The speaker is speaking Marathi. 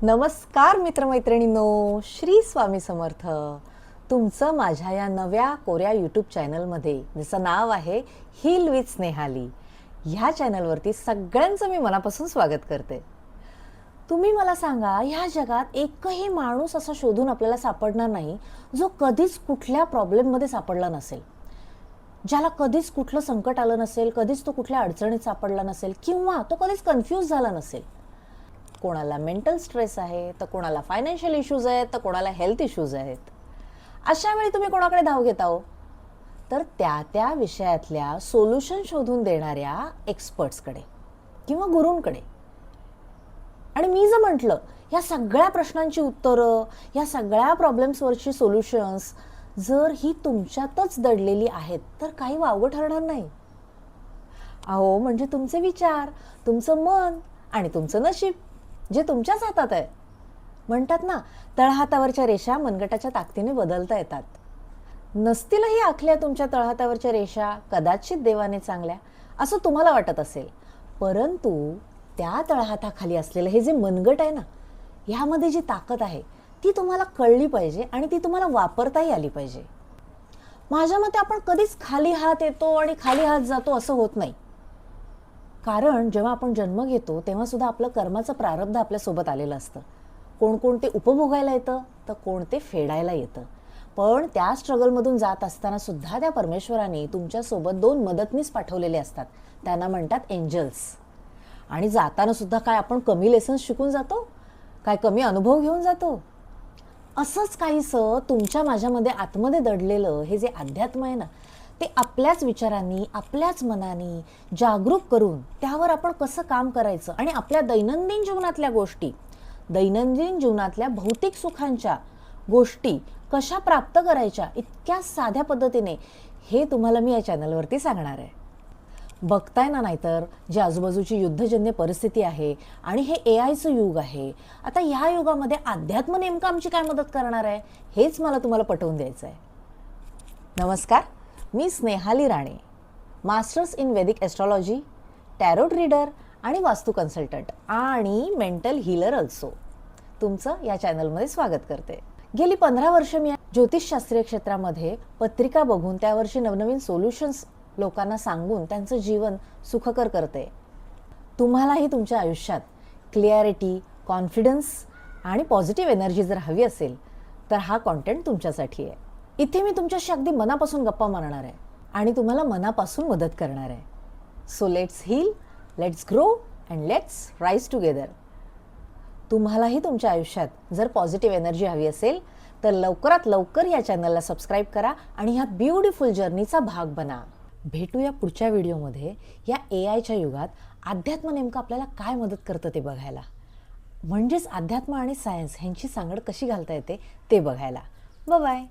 नमस्कार मित्रमैत्रिणींनो, श्री स्वामी समर्थ. तुमचं माझ्या या नव्या कोऱ्या यूट्यूब चॅनलमध्ये, ज्याचं नाव आहे हील विथ स्नेहाली, ह्या चॅनलवरती सगळ्यांचं मी मनापासून स्वागत करते. तुम्ही मला सांगा, ह्या जगात एकही माणूस असा शोधून आपल्याला सापडणार नाही जो कधीच कुठल्या प्रॉब्लेममध्ये सापडला नसेल, ज्याला कधीच कुठलं संकट आलं नसेल, कधीच तो कुठल्या अडचणीत सापडला नसेल किंवा तो कधीच कन्फ्यूज झाला नसेल. कोणाला मेंटल स्ट्रेस आहे, तर कोणाला फायनान्शियल इश्यूज आहेत, तर कोणाला हेल्थ इश्यूज आहेत. अशा वेळी तुम्ही कोणाकडे धाव घेता हो? तर त्या विषयातल्या सोल्युशन शोधून देणाऱ्या एक्सपर्ट्सकडे किंवा गुरूंकडे. आणि मी जर म्हटलं या सगळ्या प्रश्नांची उत्तरं, या सगळ्या प्रॉब्लेम्सवरची सोल्युशन्स जर ही तुमच्यातच दडलेली आहेत, तर काही वावगं ठरणार नाही. अहो, म्हणजे तुमचे विचार, तुमचं मन आणि तुमचं नशीब जे तुमच्याच हातात आहे. म्हणतात ना, तळहातावरच्या रेषा मनगटाच्या ताकदीने बदलता येतात. नसतीलही आखल्या तुमच्या तळहातावरच्या रेषा, कदाचित देवाने चांगल्या, असं तुम्हाला वाटत असेल. परंतु त्या तळहाताखाली असलेलं हे जे मनगट आहे ना, ह्यामध्ये जी ताकद आहे ती तुम्हाला कळली पाहिजे आणि ती तुम्हाला वापरताही आली पाहिजे. माझ्या मते आपण कधीच खाली हात येतो आणि खाली हात जातो असं होत नाही. कारण जेव्हा आपण जन्म घेतो तेव्हा सुद्धा आपलं कर्माचं प्रारब्ध आपल्यासोबत आलेलं असतं. कोणते उपभोगायला येतं, तर कोणते फेडायला येतं. पण त्या स्ट्रगलमधून जात असताना सुद्धा त्या परमेश्वराने तुमच्यासोबत 2 मदतनीस पाठवलेले असतात. त्यांना म्हणतात एंजल्स. आणि जाताना सुद्धा काय आपण कमी लेसन्स शिकून जातो, काय कमी अनुभव घेऊन जातो? असंच काहीसं तुमच्या माझ्यामध्ये आतमध्ये दडलेलं हे जे अध्यात्म आहे ना, ते आपल्याच विचारांनी, आपल्याच मनाने जागरूक करून त्यावर आपण कसं काम करायचं आणि आपल्या दैनंदिन जीवनातल्या गोष्टी, दैनंदिन जीवनातल्या भौतिक सुखांच्या गोष्टी कशा प्राप्त करायच्या इतक्या साध्या पद्धतीने, हे तुम्हाला मी या चॅनलवरती सांगणार आहे. बघताय ना, नाहीतर जी आजूबाजूची युद्धजन्य परिस्थिती आहे आणि हे AIचं युग आहे. आता ह्या युगामध्ये अध्यात्म नेमकं आमची काय मदत करणार आहे, हेच मला तुम्हाला पटवून द्यायचं आहे. नमस्कार, मी स्नेहाली राणे, मास्टर्स इन वैदिक एस्ट्रॉलॉजी, टॅरोट रीडर आणि वास्तू कन्सल्टंट आणि मेंटल हीलर अल्सो. तुमचं या चॅनलमध्ये स्वागत करते. गेली 15 वर्ष मी ज्योतिषशास्त्रीय क्षेत्रामध्ये पत्रिका बघून त्यावरची नवनवीन सोल्युशन्स लोकांना सांगून त्यांचं जीवन सुखकर करते. तुम्हालाही तुमच्या आयुष्यात क्लिअरिटी, कॉन्फिडन्स आणि पॉझिटिव्ह एनर्जी जर हवी असेल, तर हा कॉन्टेंट तुमच्यासाठी आहे. इथे मी तुमच्याशी अगदी मनापासून गप्पा मारणार आहे आणि तुम्हाला मनापासून मदत करणार आहे. So let's heal, let's grow and let's rise together. तुम्हालाही तुमच्या आयुष्यात जर पॉझिटिव्ह एनर्जी हवी असेल, तर लवकरात लवकर या चॅनलला सबस्क्राईब करा आणि ह्या ब्युटिफुल जर्नीचा भाग बना. भेटूया पुढच्या व्हिडिओमध्ये या AIच्या युगात अध्यात्म नेमकं आपल्याला काय मदत करतं ते बघायला. म्हणजेच अध्यात्म आणि सायन्स ह्यांची सांगड कशी घालता येते ते बघायला. Bye bye.